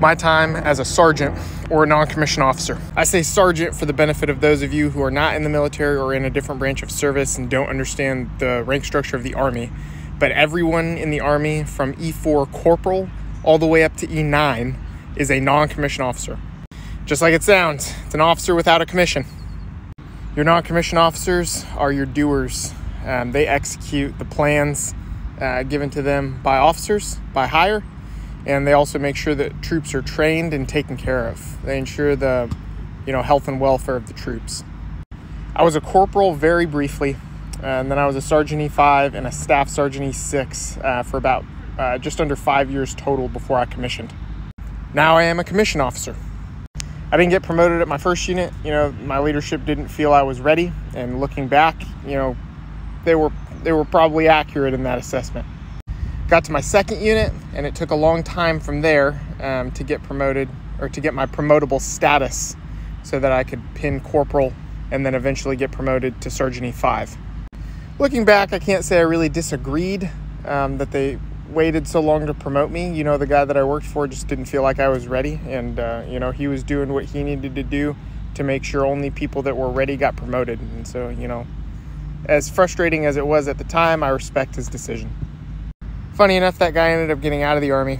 my time as a sergeant or a non-commissioned officer. I say sergeant for the benefit of those of you who are not in the military or in a different branch of service and don't understand the rank structure of the Army. But everyone in the Army from E4 corporal all the way up to E9 is a non-commissioned officer. Just like it sounds, it's an officer without a commission. Your non-commissioned officers are your doers. They execute the plans given to them by officers, by hire, and they also make sure that troops are trained and taken care of. They ensure the, health and welfare of the troops. I was a corporal very briefly, and then I was a Sergeant E5 and a Staff Sergeant E6 for about just under 5 years total before I commissioned. Now I am a commissioned officer. I didn't get promoted at my first unit. My leadership didn't feel I was ready, and looking back, they were probably accurate in that assessment. Got to my second unit, and it took a long time from there to get promoted, or to get my promotable status so that I could pin corporal and then eventually get promoted to Sergeant E5. Looking back, I can't say I really disagreed that they waited so long to promote me. The guy that I worked for just didn't feel like I was ready, and he was doing what he needed to do to make sure only people that were ready got promoted. And so, as frustrating as it was at the time, I respect his decision. Funny enough, that guy ended up getting out of the Army,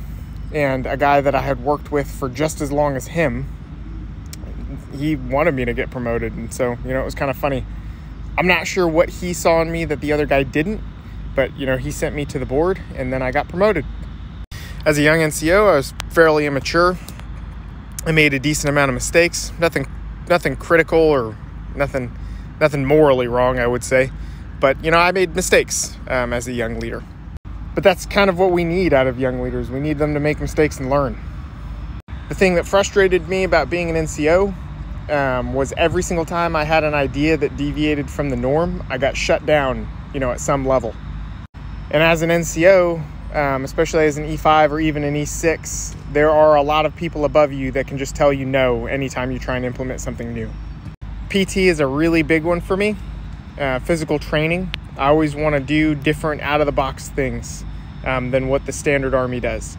and a guy that I had worked with for just as long as him, he wanted me to get promoted. And so, it was kind of funny. I'm not sure what he saw in me that the other guy didn't, but, he sent me to the board, and then I got promoted. As a young NCO, I was fairly immature. I made a decent amount of mistakes. Nothing critical or nothing morally wrong, I would say. But, I made mistakes as a young leader. But that's kind of what we need out of young leaders. We need them to make mistakes and learn. The thing that frustrated me about being an NCO was every single time I had an idea that deviated from the norm, I got shut down, at some level. And as an NCO, especially as an E5 or even an E6, there are a lot of people above you that can just tell you no anytime you try and implement something new. PT is a really big one for me. Physical training. I always want to do different out-of-the-box things than what the standard Army does.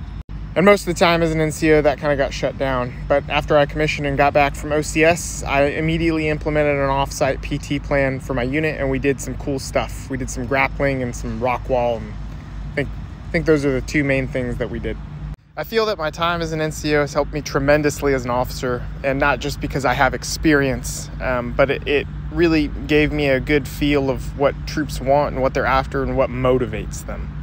And most of the time as an NCO, that kind of got shut down. But after I commissioned and got back from OCS, I immediately implemented an off-site PT plan for my unit, and we did some cool stuff. We did some grappling and some rock wall, and I think those are the two main things that we did. I feel that my time as an NCO has helped me tremendously as an officer, and not just because I have experience, but it really gave me a good feel of what troops want and what they're after and what motivates them.